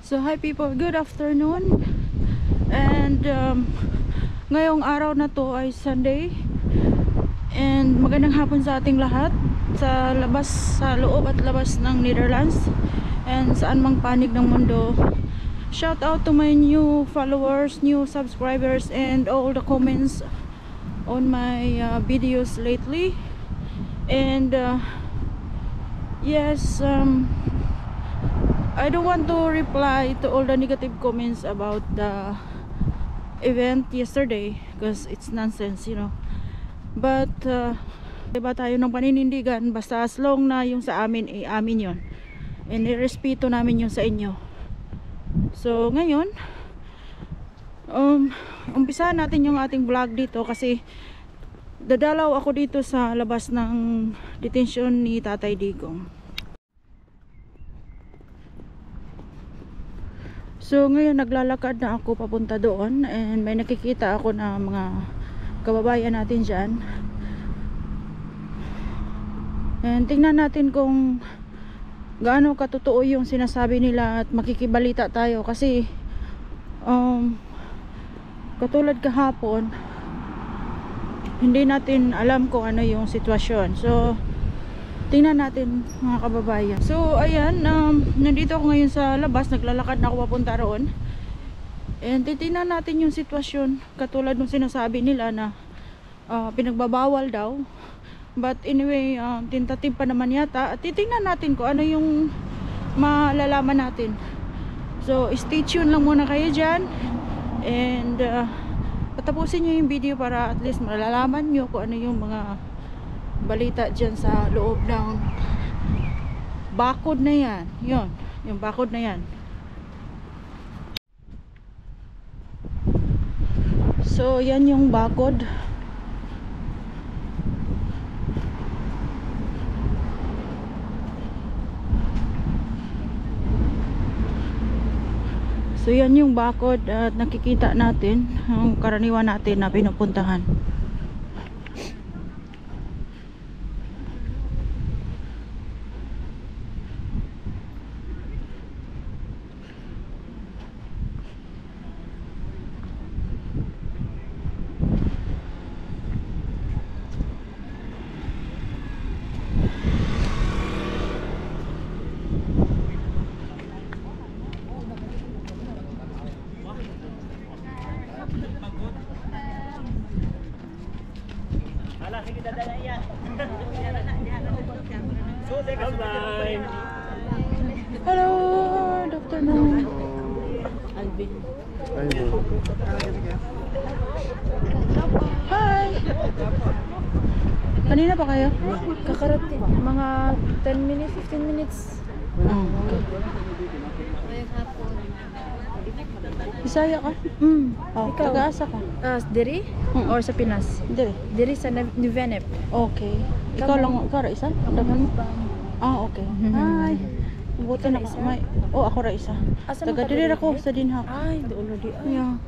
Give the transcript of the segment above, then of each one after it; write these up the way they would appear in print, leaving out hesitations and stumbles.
So hi people, good afternoon. And ngayong araw na to ay Sunday. And magandang hapon sa ating lahat sa labas, sa loob at labas ng Netherlands and saan mang panig ng mundo. Shout out to my new followers, new subscribers, and all the comments on my videos lately. And yes, I don't want to reply to all the negative comments about the event yesterday because it's nonsense, you know. But diba tayo ng paninindigan, basta as long na yung sa amin ay amin yon, and irespeto namin yung sa inyo. So ngayon umpisa natin yung ating vlog dito kasi dadalaw ako dito sa labas ng detention ni Tatay Digong. So ngayon naglalakad na ako papunta doon and may nakikita ako na mga kababayan natin dyan. And tingnan natin kung gaano katotoo yung sinasabi nila at makikibalita tayo kasi katulad kahapon hindi natin alam kung ano yung sitwasyon. So tingnan natin mga kababayan. So ayan, nandito ako ngayon sa labas, naglalakad na ako papunta roon. And titingnan natin yung sitwasyon katulad ng sinasabi nila na pinagbabawal daw. But anyway, tentative pa naman yata. At titingnan natin kung ano yung malalaman natin. So stay tuned lang muna kayo dyan. And patapusin nyo yung video para at least malalaman nyo kung ano yung mga balita dyan sa loob ng bakod na yan. Yun, yung bakod na yan. So yan yung bakod. So yan yung bakod at nakikita natin ang karaniwan natin na pinupuntahan. Hello, Dr. No. Alvin. Hi. Kanina pa kayo? Kakarating. Mga 10 minutes, 15 minutes. Okay. Bisaya ka? Oh, Ikaw? taga-asa ka? Diri? Or sa Pinas? Dili. Diri sa Nuvenep. Okay. Ikaw lang, ikaw ra isa? Dagan mo? Okay. Hi. Buti na ka. May, ako ra isa. Taga diri ako sa Dinhak. Ay, doon na di. Yeah.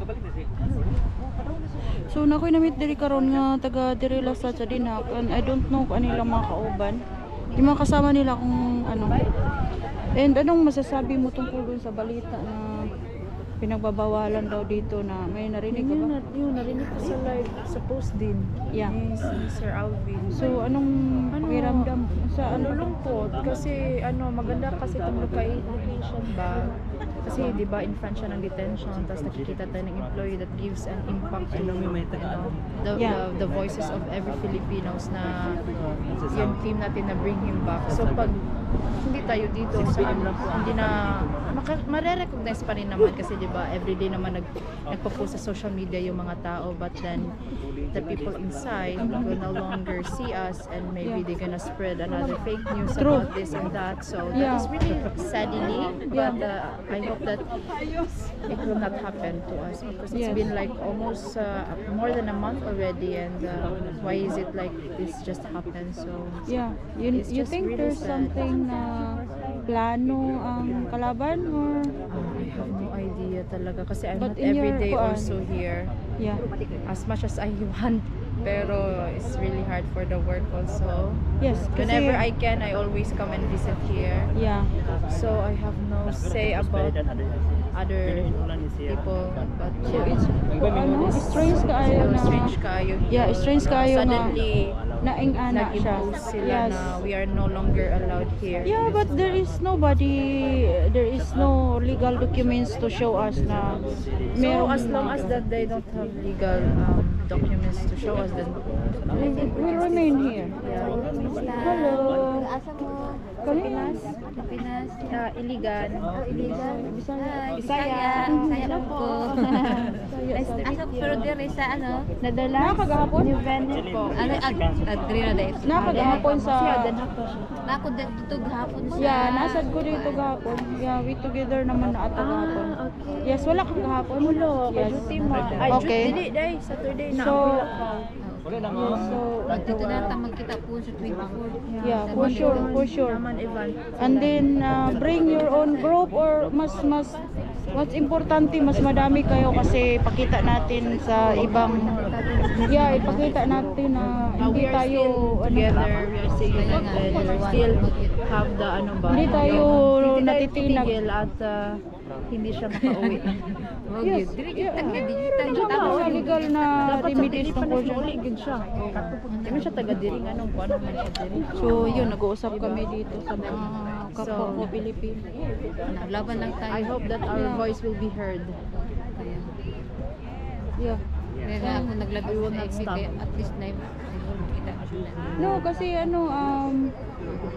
So na ko'y na-meet diri karon nga taga diri la sa Dinhak, and I don't know kung ano ilang mga kauban. Yung mga kasama nila kung ano. And anong masasabi mo tungkol dun sa balita na pinagbabawalan daw dito na may narinig ka ba? Yun, narinig ko sa live, sa post din. Yeah. Ni Sir Alvin. So anong pakiramdam sa ano? Lungkot kasi maganda kasi itong location ba, kasi di ba in front siya ng detention, tapos nakikita tayo ng employee that gives an impact to the voices of every Filipinos na yung team natin na bring him back. So pag hindi tayo dito sa hindi na mare-recognize pa rin naman kasi di ba everyday naman nagpo-post sa social media yung mga tao, but then the people inside will no longer see us and maybe they're gonna spread another fake news about this and that. So that is really saddening, but I hope that it will not happen to us because it's been like almost more than a month already, and why is it like this just happened? So you think really there's sad. Something na plano ang kalaban or I have no idea talaga kasi I'm but not every day also here. Yeah. As much as I want pero it's really hard for the work also. Yes, kasi, Whenever I can, I always come and visit here. yeah. So I have no say about other people. But So it's ano, strange kaayo so na. strange kayo. Yeah, strange kayo nga Suddenly, naing-ana siya. nag-impose sila Yes. na we are no longer allowed here. Yeah, but there is no legal documents to show us na So meron. as long as that they don't have legal documents to show us, then we remain here. yeah. Hello. Asa mo? Pinas? Pinas. Iligan. Iligan. Bisaya. Bisaya. Bisaya lang po. Asa pero dire sa ano? Nadala Nakakagahapon? New Venice po. Ano agri na dahil. Nakakagahapon sa. Nako dito gahapon siya. Yeah, nasad ko dito gahapon. Yeah, we together naman na ata gahapon. Okay. Yes, wala kang gahapon. Ulo, Yes. duty mo. Ay, Okay. dili day Saturday na. So, So, dito na ta magkita po sa 24. yeah, for sure. Naman event. And then bring your own group or what's importante mas madami kayo kasi pakita natin sa ibang ipakita natin na hindi We are tayo still together, we are singing together, we still have the ano ba? Hindi tayo Hindi tayo natitinag. titigil at hindi siya makauwi. Yes, tama sa legal na Dapat sa remedies dili pa tungkol na dyan. uli gid siya. Hindi siya taga diri nga nung kuan man siya diri. So yun, nag-uusap kami dito sa mga kapwa ko Pilipino. Laban lang tayo. I hope that our voice will be heard. Yeah. Kaya nga ako naglabas We will sa not exit, stop. kaya at least na kita. No, kasi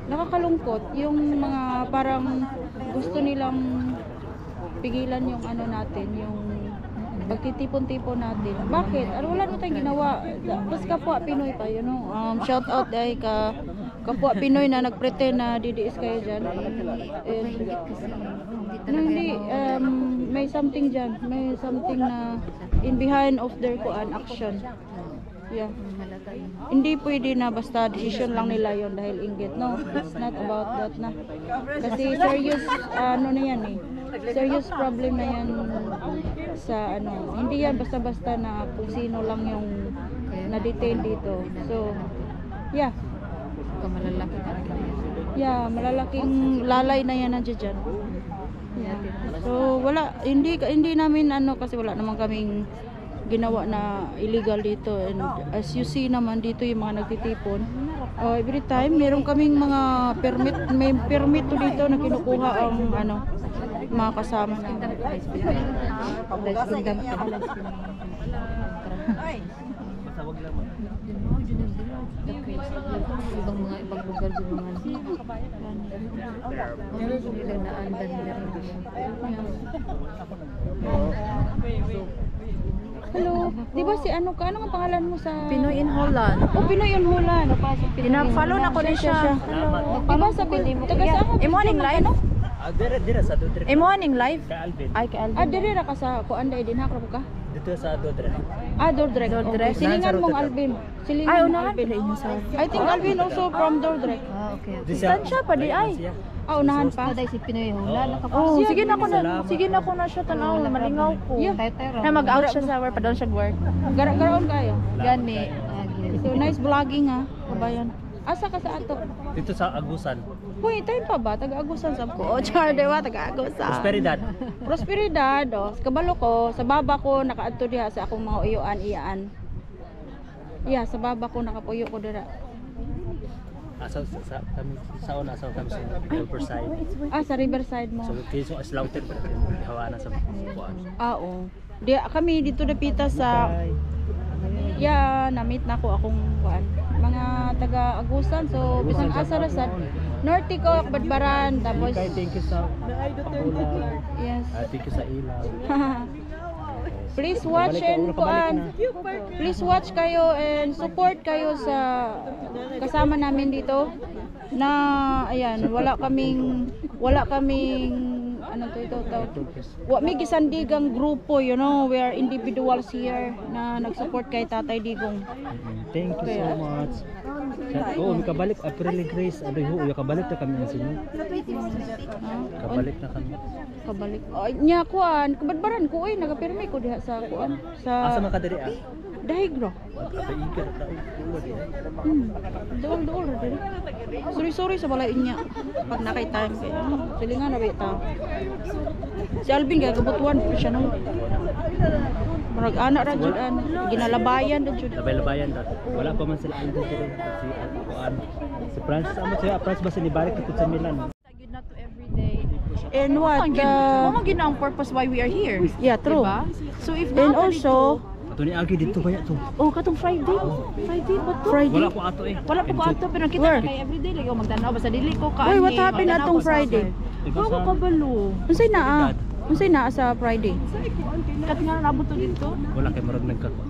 nakakalungkot yung mga parang gusto nilang pigilan yung ano natin, yung pagtitipon-tipon natin. Bakit? Wala na tayong ginawa. Mas kapwa Pinoy pa, you know. Shout out ay kapwa Pinoy na nagpretend na DDS kayo dyan. Hindi, may something dyan. May something na in behind of their action. Yeah. Hindi pwede na basta decision lang nila yon dahil inggit. No, it's not about that na. Kasi serious, ano na yan eh. Serious problem na yan sa ano. Hindi yan basta-basta na kung sino lang yung na-detain dito. So, yeah. Malalaki ka na. Yeah, malalaking lalay na yan nandiyan dyan. Yeah. So, hindi namin ano kasi wala naman kaming ginawa na illegal dito, and as you see naman dito yung mga nagtitipon, every time meron kaming mga may permit to dito na kinukuha ang ano mga kasama namin. Ibang lugar din mga nila na andan Hello, di ba si ano ka? Ano ang pangalan mo sa Pinoy in Holland. Oh, Pinoy in Holland. Ina-follow na ko ni siya. Hello. Di ba sa taga saan ka? Morning live? Dira sa Dodre. Morning live? Kay Alvin. Ay, kay Alvin. Diri ra ka sa kuan dai din ha ka? Dito sa Dodre. Dordrek. Dordrecht. Okay. Silingan mong Alvin. Silingan Ay, mong unahan Alvin. pa inyo sa. I think Alvin also from Dordrek. Okay. Di siya- Distansya pa di ay. Unahan pa. Taday si Pinoy Holland. Oh, Siya, sige na ko na. salamat. Sige na ko na siya tanaw, malingaw ko. Yeah. Na mag-out siya sa work, padon siya work. Garaon kayo. Gani. So nice vlogging ha. Kabayan. Asa ka sa ato? Dito sa Agusan. Hoy, time pa ba? Taga-Agusan sab ko. O, char, diba? Taga-Agusan. Prosperidad. Prosperidad. O, sa kabalo ko, sa baba ko, nakaadto diha sa akong mga uyuan-iyaan. Yeah, sa baba ko, nakapuyo ko dira. Kami sa una sa kami sa Riverside. Sa Riverside mo. So kiso slaughter pa hawa na sa kuan. Oo. Di, kami dito napita sa... na-meet na ko akong kuan. Mga taga-Agusan. So, bisang asa rasan. Norte ko, Badbaran. Tapos... Thank you sa Paula. Yes. Thank you sa Ilaw. Please watch and kuan. Please watch kayo and support kayo sa kasama namin dito na ayan, wala kaming ano to ito wa may gisandigang grupo, you know, we are individuals here na nag-support kay Tatay Digong. Thank you so much. Oo, may kabalik. April Grace. Ano yung kabalik na kami ang sunod. Kabalik na kami. Kabalik. Ay, nya kuan, kabadbaran ko oy, nagapirmi ko diha sa kuan Asa sa man ka diri ah? Dahigro. Paiga na tao. Dool ra diri. Sorry sa balay niya. Pag nakay time kay silingan na ba ta. Si Alvin kay kabutuan pa siya no. Murag anak ra jud an, ginalabayan ra jud. Labay-labayan daw. Wala pa man sila ando diri. Si Kuan. Si Francis amo siya. Francis ba sinibalik ko sa Milan. Not to everyday. And what? Mo gina ang purpose why we are here. Yeah, true. Diba? So if And not also, Ato ni agi dito kaya to. oh katong Friday. Friday ba to? Friday. Wala ko ato eh. Wala pa ko ato pero kita Where? kay everyday lagi ako magtanaw basta dili ko ka. Uy, what happened atong Friday? Ko kabalo. Unsay naa? Unsay naa sa Friday? Kat nga nabot to dito. Wala kay murag nagkakuan.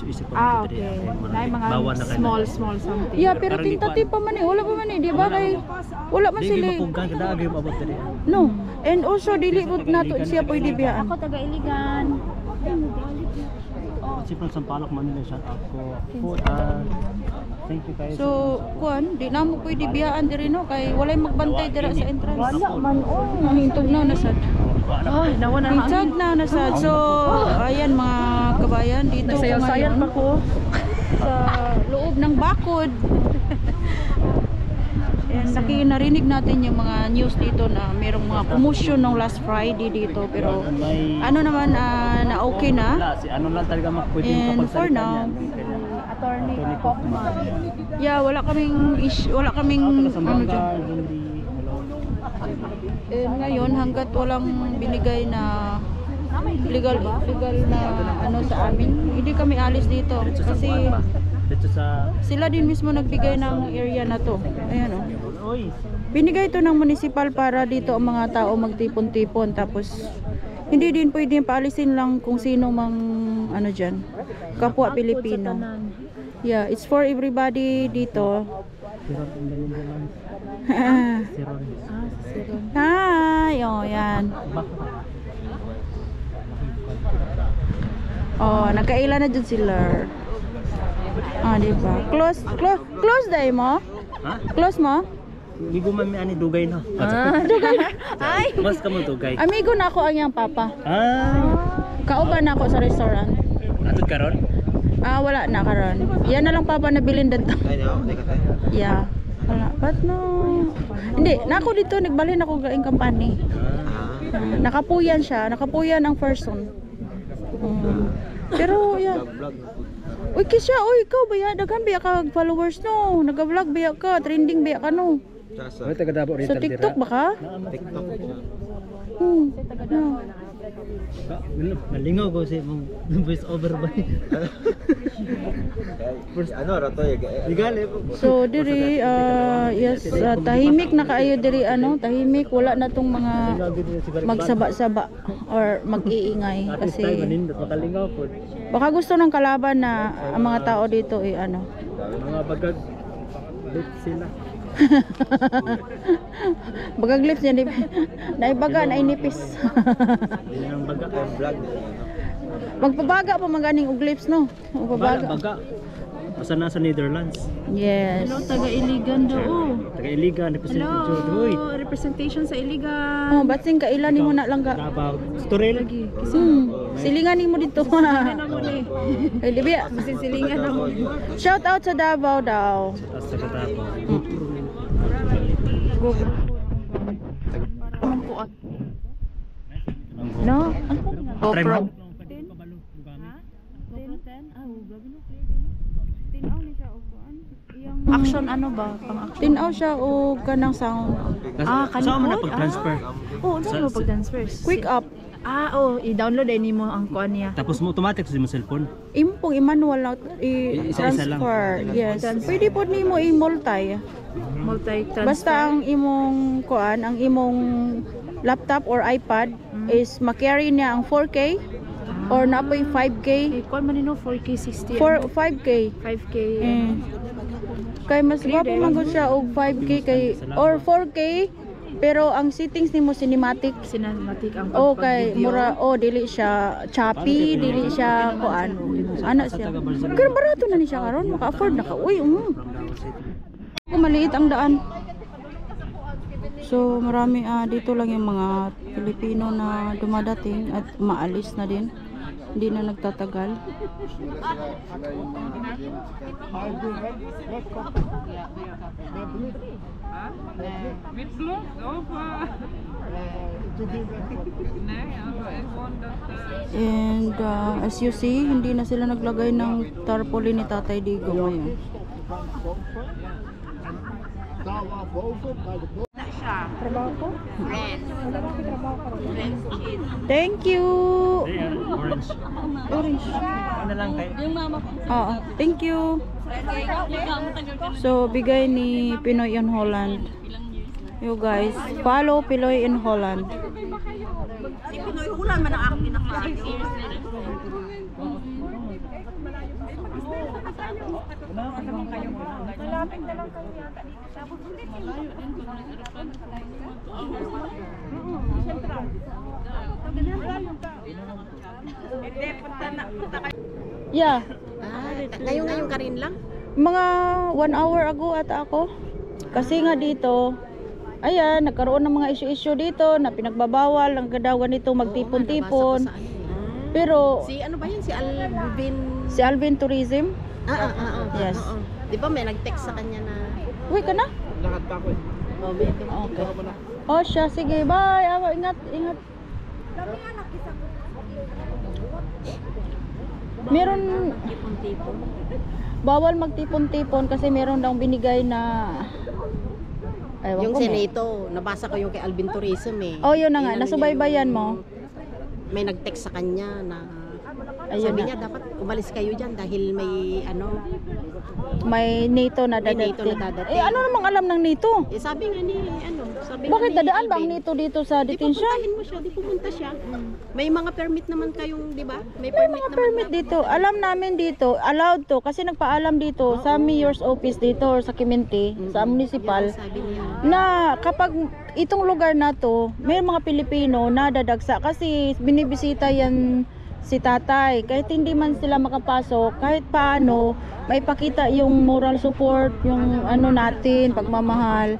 Isip ko Ah, diri. okay. Nay mga Bawan na kayo. small something. Yeah, pero tentative pa man eh. Wala pa man eh, di ba? Kay wala man Dili sila. mapugkan kada agi mo abot diri. No. And also dili gud nato siya pwede biyaan. Ako taga Iligan. Si Francis Sampalok man nila siya ako. Thank you guys. So, kuan, di na mo pwede biyaan diri no kay walay magbantay dira sa entrance. Wala man oh. Hintog na nasad. Ay, nawa na Hintog na nasad. So, ayan mga kabayan dito ko Nagsayaw-sayan ngayon pa ko. sa loob ng bakod. And narinig natin yung mga news dito na merong mga commotion nung last Friday dito pero ano naman na okay na. Wala, si ano lang talaga pwede And makapagsalita for now, niyan. Attorney Popman. yeah, wala kaming ano dyan. Ngayon hanggat walang binigay na legal na ano sa amin, hindi kami alis dito kasi Dito sa sila din mismo nagbigay ng area na to. Ayan oh. Oy. Binigay to ng municipal para dito ang mga tao magtipon-tipon tapos hindi din pwedeng paalisin lang kung sino mang ano dyan, kapwa Pilipino. Yeah, it's for everybody dito. Hi! Oh, yan. Oh, nagkaila na dyan sila. Ah, diba? Close day mo? Ha? Close mo? Migo man mi ani dugay na. Dugay. Ay! Mas kamo dugay. Amigo na ako ang iyang papa. Kauban na ako sa restaurant. Ato karon? Ah, wala na karon. Yan na lang papa nabilin dito. Yeah. Wala. But no. Hindi, nako dito nagbalhin ako gaing company. Nakapuyan siya, nakapuyan ang person. Pero yeah. Uy, Kisha, uy, ikaw ba daghan ba ka followers no? Nag-vlog ba ka? Trending ba ka no? May taga Davao Sa TikTok ba ka? TikTok. No. Nalingaw ko si mong voice over ba? First ano rato Ligali po. So diri yes, tahimik na kaayo diri ano, tahimik wala na tong mga magsaba-saba or mag-iingay kasi makalingaw po. baka gusto ng kalaban na ang mga tao dito ano. Mga bagag lit sila. Bagag lips niya naibaga na inipis. Dili nang baga vlog. Magpabaga pa maganing og lips no. Magpabaga. baga. Asa na sa Netherlands. Yes. Taga Iligan do. Taga Iligan ni President Joe. Hoy. Representation sa Iligan. Oh, batsing kailan nimo na lang ga. Davao. Story lagi. Silingan nimo dito. Ay di ba? Silingan ako. Shout out sa Davao daw. Sa Davao. No? GoPro. Action ano ba? Pang-action. Tinaw siya o kanang sound. Saan mo na pag-transfer? Oo, ano mo pag-transfer? Quick up. I-download ay nimo ang kuan niya. Tapos mo automatic sa mo cellphone. Imo pong i-manual na Isa-isa lang. i-transfer. Yes. Pwede po nimo i-multi. Multi-transfer. Basta ang imong kuan, ang imong laptop or iPad is makarry niya ang 4K or napoy 5K. Kuan man nino 4K 60. 5K. 5K. Kay mas gwapo man gud siya og 5K kay or 4K pero ang settings nimo cinematic. Cinematic ang Okay, mura dili siya choppy, dili siya kuan. Ana siya. Pero barato na ni siya karon, maka-afford na ka. Uy, Maliit ang daan. So marami dito lang yung mga Pilipino na dumadating at umaalis na din. Hindi na nagtatagal. And as you see, hindi na sila naglagay ng tarpaulin ni Tatay Digong ngayon. Trabaho ko? Thank you. Orange. Orange. Ano lang kayo? Oo, thank you. So, bigay ni Pinoy in Holland. You guys, follow Pinoy in Holland. Si Pinoy Hulan man ang akong pinaka-years. Malapit na lang kayo yata dito sa Yeah, Ngayon ka rin lang? mga 1 hour ago ata ako. Kasi nga dito, ayan, nagkaroon ng mga issue-issue dito na pinagbabawal ang gadawan nito magtipon-tipon. Pero Si ano ba yun? Si Alvin? si Alvin Tourism, yes. Di ba may nag-text sa kanya na Uy ka na? Lakad pa ako eh. Okay. Oh siya, sige, bye. Ingat, ingat. Meron, tipon-tipon. bawal magtipon-tipon kasi meron daw binigay na ewan Yung ko, may- Seneto, nabasa ko yung kay Alvin Tourism eh. Oh, yun na nga, Inano niya nasubaybayan yung- mo. May nag-text sa kanya na Ayun sabi na. niya dapat umalis kayo dyan dahil may ano. May NATO na May dadating. NATO na dadating. Eh ano namang alam ng NATO? Eh sabi nga ni ano, sabi Bakit nga ni dadaan ba ang Alvin, NATO dito sa Di detention? pupuntahin mo siya, di pupunta siya. May mga permit naman kayong, di ba? May May permit mga naman. permit dito. Alam namin dito, allowed to kasi nagpaalam dito sa mayor's office dito or sa Kiminti, sa municipal, Yan, sabi niya. na kapag itong lugar na to, may mga Pilipino na dadagsa kasi binibisita yan si tatay. Kahit hindi man sila makapasok, kahit paano, may pakita yung moral support, yung ano natin, pagmamahal.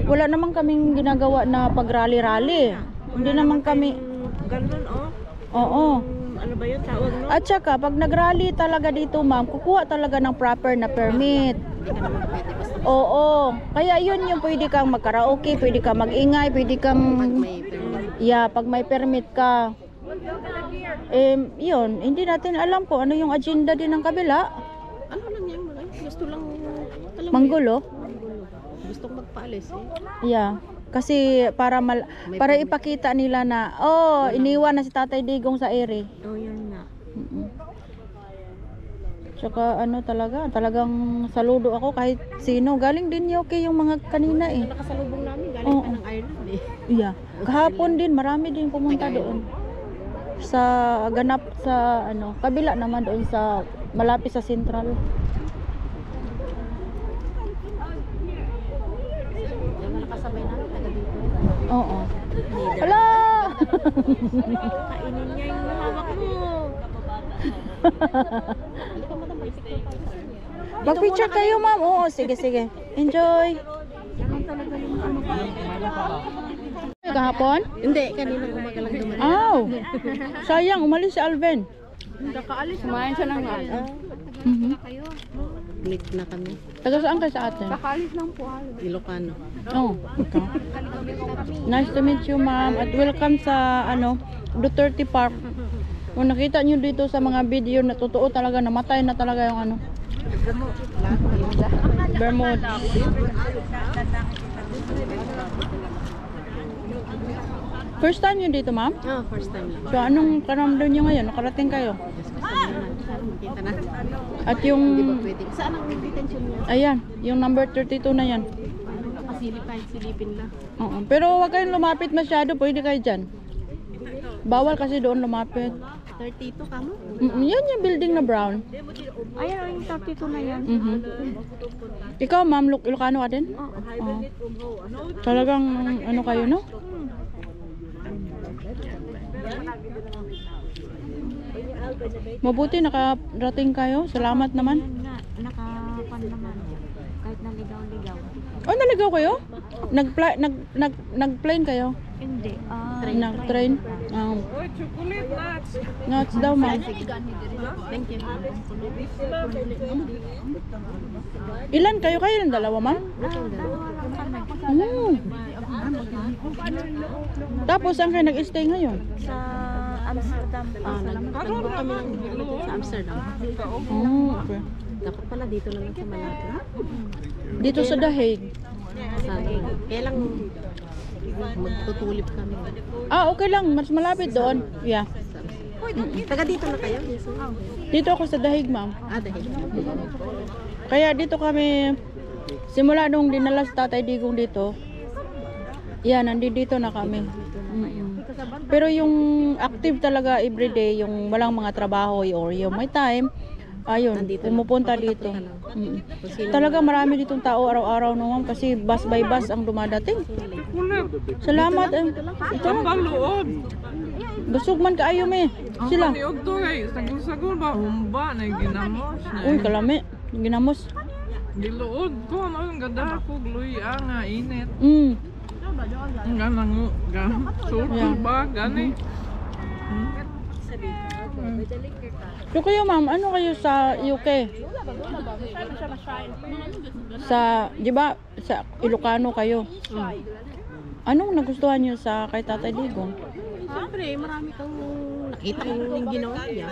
Wala naman kaming ginagawa na pag-rally-rally. Hindi naman kami, Ganun, oh. oo. Ano ba yun tawag, no? At saka, pag nag-rally talaga dito, ma'am, kukuha talaga ng proper na permit. Hindi ka naman pwede basta Oo. Kaya yun yung pwede kang mag-karaoke, pwede kang mag-ingay, pwede kang... pag may permit. Yeah, pag may permit ka. Yun, hindi natin alam po ano yung agenda din ng kabila. Ano lang yan, gusto lang, alam mo Manggulo. yun, manggulo. Gusto kong magpaalis eh. Yeah. Kasi para ipakita nila na, oh, iniwan na si Tatay Digong sa ere. Oh, yun nga. Tsaka ano talagang saludo ako kahit sino. Galing din okay yung mga kanina eh. Nakasalubong namin, galing Oo. pa ng Ireland eh. Yeah. Kahapon din marami din pumunta doon. Sa ganap sa ano, kabila naman doon sa malapit sa Central. Yung nakasabay namin, taga dito. Oo. Hala! Kainin niya yung hawak mo. Hindi ka madam, may picture tayo. Mag-picture kayo, ma'am. Oo, sige. Enjoy. Ganun talaga yung ano pa. Kahapon? Hindi, kanina umaga lang dumating. Aw. Sayang, umalis si Alvin. Nakaalis. Kumain siya ng ano. Mhm. Late na kami. Taga saan kayo sa atin? Nakaalis lang po. Ilocano. Oh, okay. Nice to meet you, ma'am. At welcome sa Duterte Park. Kung nakita nyo dito sa mga video na totoo talaga, namatay na talaga yung ano. Bermuda. First time yun dito, ma'am? Oh, first time lang. So, anong karamdam nyo ngayon? Nakarating kayo? Sana makita natin. At yung, Hindi ba pwede? Saan ang detention niya? ayan, yung number 32 na yan. Silipin lang. Oo. Pero huwag kayong lumapit masyado, pwede kayo dyan. Bawal kasi doon lumapit. 32 ka mo? Yan yung building na brown. Ayan, yung 32 na yan. Ikaw, ma'am, Ilocano ka din? Oo. Talagang, ano kayo, no? Mabuti nakarating kayo. Salamat naman. Nakapan naman. Kahit naligaw. Oh, naligaw kayo? Nag-plane kayo? Hindi. Nag-train? Nuts daw, ma'am. Thank you. Ilan kayo? Kayo ng dalawa, ma'am? Hmm. Tapos, saan kayo nag-stay ngayon? Sa Amsterdam. Nagbo kami sa Amsterdam. Oh, okay. Dapat pala dito na lang sa Malate. Dito sa The Hague. Kaya lang magtutulip kami. Ah, okay lang. Mas malapit doon. Yeah. Taga dito na kayo? Dito ako sa The Hague, ma'am. Dahil. Kaya dito kami, simula nung dinala sa Tatay Digong dito, yan, nandito na kami. Pero yung active talaga everyday, yung walang mga trabaho or yung may time, ayun, pumupunta dito. Talaga marami ditong tao araw-araw no, ma'am, kasi bus by bus ang dumadating. Salamat. Ito. Busog man kaayo me. Sila. Sagol ba humba na ginamos na. Uy, kalami. Ginamos. Giluod ko ang ganda ko gluy nga init. Ang ganang sulto ba gani. So kayo ma'am, ano kayo sa UK? Sa, di ba, sa Ilocano kayo? Anong nagustuhan niyo sa kay Tatay Digong? Siyempre, marami kang nakita kong ginawa niya.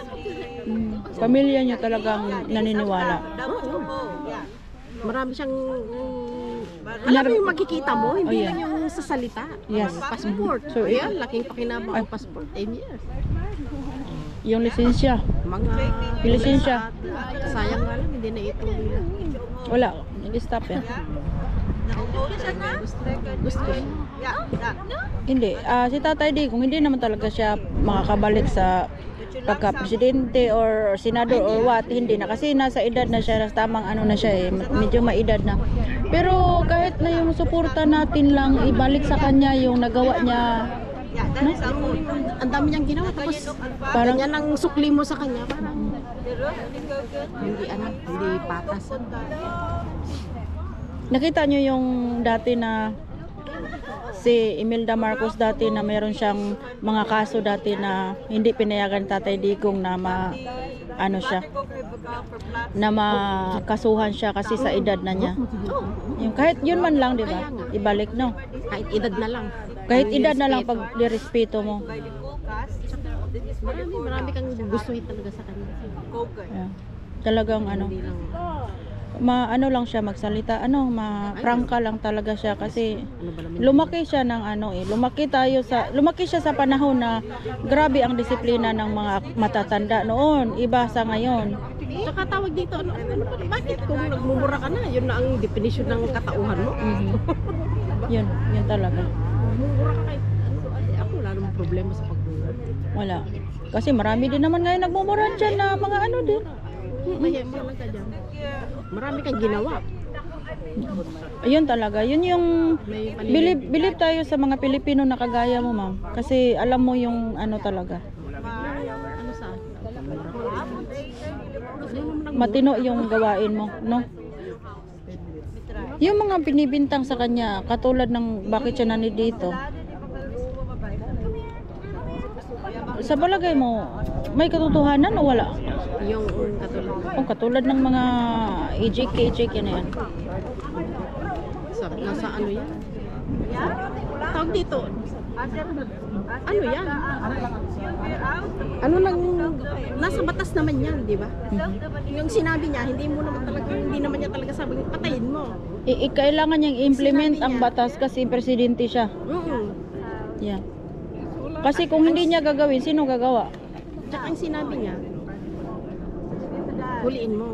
Pamilya niyo talagang naniniwala. Marami siyang alam mo yung makikita mo, hindi yeah. lang yung sa salita. Yes. Passport. So, Ayan, laking pakinabang ang passport. 10 years. Yung lisensya. Mga Lisensya. sayang nga lang, hindi na ituloy lang. Wala, nag-stop yan. Gusto ko. Hindi, si Tatay Digong hindi naman talaga siya makakabalik sa pagka-presidente or senador or what, hindi na kasi nasa edad na siya, nasa tamang ano na siya medyo maedad na. Pero kahit na yung suporta natin lang ibalik sa kanya yung nagawa niya, no? Ang dami niyang ginawa, tapos Parang- ganyan ang sukli mo sa kanya. Parang hindi patas. Nakita niyo yung dati na si Imelda Marcos dati na meron siyang mga kaso dati na hindi pinayagan Tatay Digong na ano siya, na makasuhan siya kasi sa edad na niya. Yung kahit yun man lang, di ba? Ibalik, no? Kahit edad na lang. Kahit edad na lang pag direspeto mo. Marami kang gustuhin talaga sa kanya. Yeah. Talagang ano, Hindi lang, ano lang siya magsalita, prangka lang talaga siya kasi ano ba naman. lumaki siya ng lumaki siya sa panahon na grabe ang disiplina ng mga matatanda noon, iba sa ngayon. Saka tawag dito, bakit kung nagmumura ka na, yun na ang definition ng katauhan mo. Yun talaga. Mumura ka kahit ako wala namang problema sa pagmumura. Wala. Kasi marami din naman ngayon nagmumura dyan na mga ano din. Mahema lang ka dyan. Marami kang ginawa. Ayun talaga. Yun yung May palilip. believe tayo sa mga Pilipino na kagaya mo, ma'am. Kasi alam mo yung ano talaga. Ano sa Matino yung gawain mo, no? Yung mga binibintang sa kanya, katulad ng bakit siya nandito. Sa palagay mo, may katotohanan o wala? yung katulad. Katulad ng mga EJK na yan. Nasa ano yan? Tawag dito. Ano yan? Ano lang, nasa batas naman yan, di ba? Yung sinabi niya, hindi naman niya talaga sabing patayin mo. Kailangan niyang implement ang batas kasi presidente siya. Yeah. Kasi kung hindi niya gagawin, sino gagawa? Tsaka ang sinabi niya, huliin mo.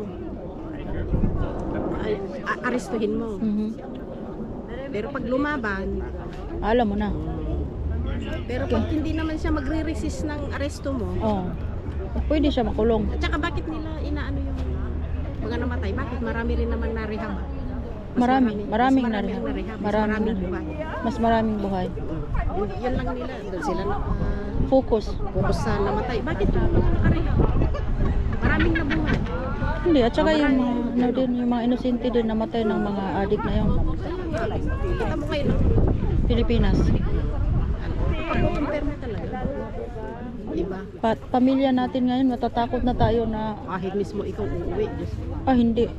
Arestuhin mo. Pero pag lumaban, Alam mo na. pero pag hindi naman siya magre-resist ng aresto mo, Pwede siya makulong. at saka bakit nila inaano yung mga namatay? Bakit marami rin naman na-rehab? Maraming ang na-rehab. mas Maraming maraming na-rehab. buhay. Mas maraming buhay. Yun lang nila, doon sila Focus. focus sa namatay. Bakit yung mga nakarehab? Maraming nabuhay. Hindi, at saka yung mga, ano din, yung mga inosente din namatay ng mga adik na yun. Kita mo ngayon, Pilipinas. pag-compare mo talaga. Diba? Pamilya natin ngayon, matatakot na tayo na Kahit mismo ikaw uuwi. Diyos.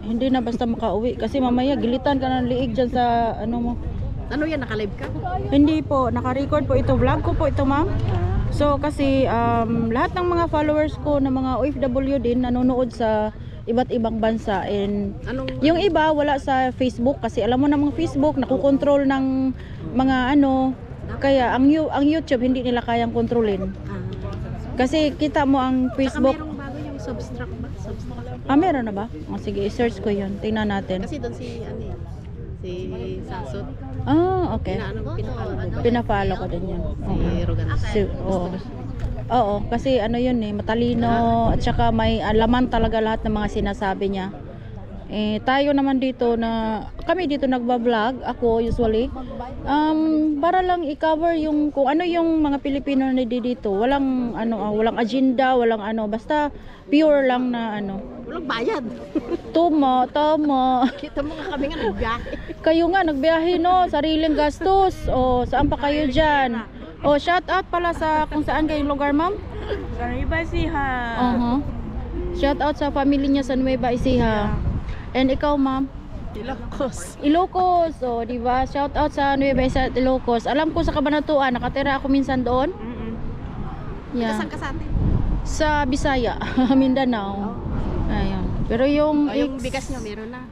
hindi na basta makauwi. Kasi mamaya gilitan ka ng liig dyan sa ano mo. Ano yan, naka-live ka? Hindi po, naka-record po ito. Vlog ko po ito, ma'am. So kasi lahat ng mga followers ko na mga OFW din nanonood sa iba't ibang bansa, and yung iba wala sa Facebook kasi alam mo na mga Facebook nakukontrol ng mga ano, kaya ang YouTube hindi nila kayang kontrolin. Kasi kita mo ang Facebook. Saka merong bago yung Substract ba? Substract. Meron na ba? Sige, i-search ko yun. Tingnan natin. Kasi doon si Sasot. Okay. Pinapalo. Pina-follow ko din yun. Si Rogan. Oo, kasi ano yun matalino at saka may alaman talaga lahat ng mga sinasabi niya. Tayo naman dito kami dito nagba-vlog, ako usually, para lang i-cover yung kung ano yung mga Pilipino na dito. Walang walang agenda, walang basta pure lang na Walang bayad. Tama. Kita mo nga kami nga nagbiyahe. Kayo nga nagbiyahe sariling gastos. Saan pa kayo diyan? Shout out pala sa kung saan kayong lugar, ma'am? Sa Nueva Ecija. Shout out sa family niya sa Nueva Ecija. And ikaw, ma'am? Ilocos. Di ba? Shout out sa Nueva Ecija at Ilocos. Alam ko sa Cabanatuan, nakatira ako minsan doon. Yeah. Saan ka sa atin? Sa Bisaya, Mindanao. Ayun. Pero yung bigas nyo, meron na.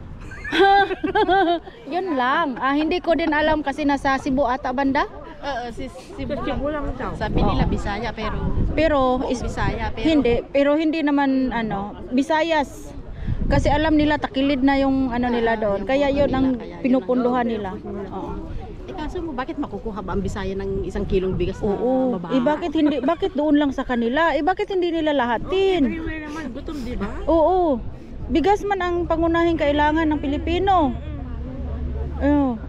yun lang. Hindi ko din alam kasi nasa Cebu ata banda. Cebu lang daw. Sabi nila Bisaya Pero Bisaya pero hindi naman Visayas. Kasi alam nila takilid na yung nila doon. Kaya yun ang pinupunduhan nila. Kaso mo bakit makukuha ba ang Bisaya ng 1 kilong bigas na babae? Bakit doon lang sa kanila? Bakit hindi nila lahatin? Everywhere naman, gutom, di ba? Oo. Bigas man ang pangunahing kailangan ng Pilipino.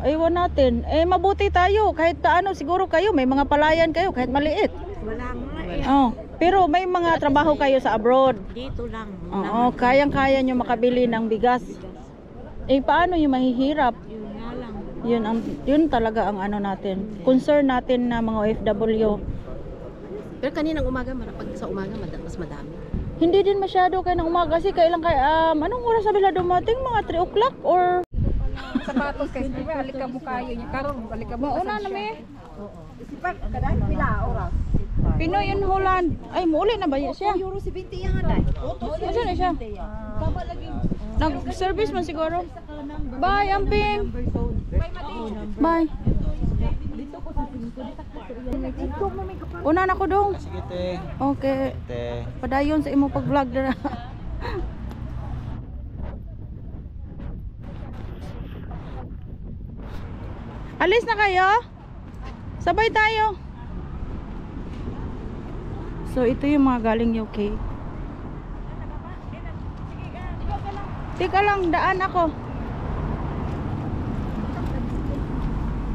Aywan natin. Mabuti tayo. Kahit siguro kayo, may mga palayan kayo, kahit maliit. Wala nga pero may mga trabaho kayo sa abroad. Dito lang. Kayang-kaya nyo makabili ng bigas. Paano yung mahihirap? Yun talaga ang natin. Concern natin na mga OFW. Pero kaninang umaga, sa umaga, mas madami. Hindi din masyado kayo ng umaga kasi anong oras sabi na dumating? Mga 3 o'clock or Sapatos kasi di ba balik ka mo kayo niya karon balik ka mo mauna na me. Sipak kada pila oras. Pinoy in Holland. Ay muuli na ba siya? Euro 70 yan dai. Asa na siya? Nag-service man siguro. Bye, Amping. Bye. Una na ko dong. Sige te. Okay. Te. Padayon sa imo pag-vlog dara. Alis na kayo? Sabay tayo. So ito yung mga galing UK. Tika lang, daan ako.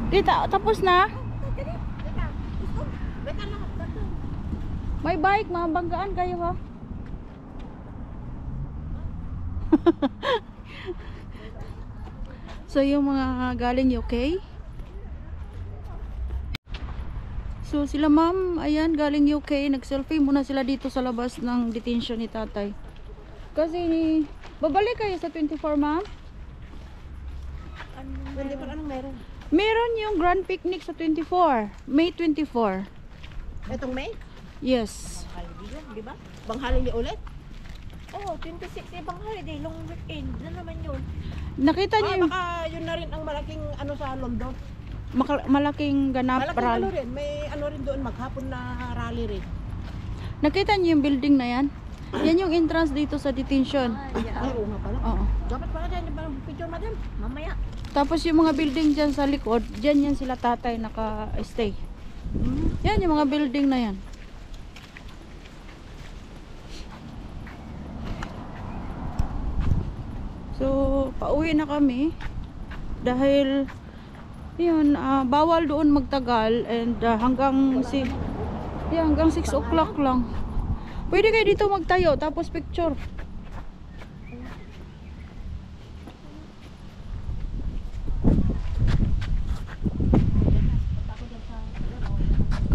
Kita, tapos na? May bike, mabanggaan kayo ha. So yung mga galing UK. So sila ma'am, ayan, galing UK, nag-selfie muna sila dito sa labas ng detention ni tatay. Kasi babalik kayo sa 24 ma'am? Hindi pa anong meron? Meron yung grand picnic sa 24, May 24. Itong May? Yes. Di ba? Bang holiday ulit? Oh, 26 ibang holiday, long weekend. Ano naman yun? Nakita niyo yung Baka yun na rin ang malaking sa London. malaking ganap Malaking rally. rin. May rin doon, maghapon na rally rin. Nakita niyo yung building na yan? Yan yung entrance dito sa detention. Ay, oo nga pala. Oo. Dapat pala dyan, picture madam. Mamaya. Tapos yung mga building dyan sa likod, dyan yan sila tatay naka-stay. Yan yung mga building na yan. So, pauwi na kami. Dahil, yun, bawal doon magtagal. And hanggang 6 o'clock lang. Pwede kayo dito magtayo, tapos picture.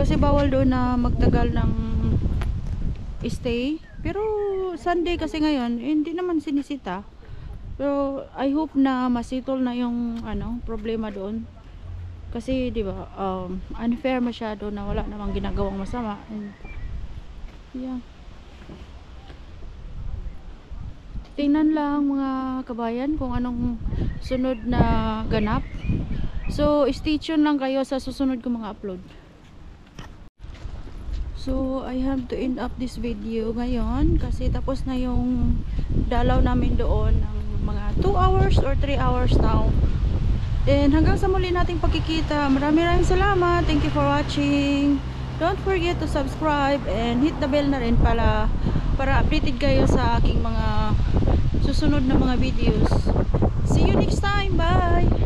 Kasi bawal doon na magtagal ng stay. Pero Sunday kasi ngayon, hindi naman sinisita. Pero I hope na masitol na yung problema doon. Kasi 'di ba, unfair masyado na wala namang ginagawang masama. And, yeah. Tingnan lang mga kabayan kung anong sunod na ganap. So stay tuned lang kayo sa susunod kong mga upload. So I have to end up this video ngayon kasi tapos na yung dalaw namin doon ng mga 2 hours or 3 hours now. Then hanggang sa muli nating pagkikita. Maraming salamat. Thank you for watching. Don't forget to subscribe and hit the bell na rin para updated kayo sa aking mga susunod na mga videos. See you next time. Bye!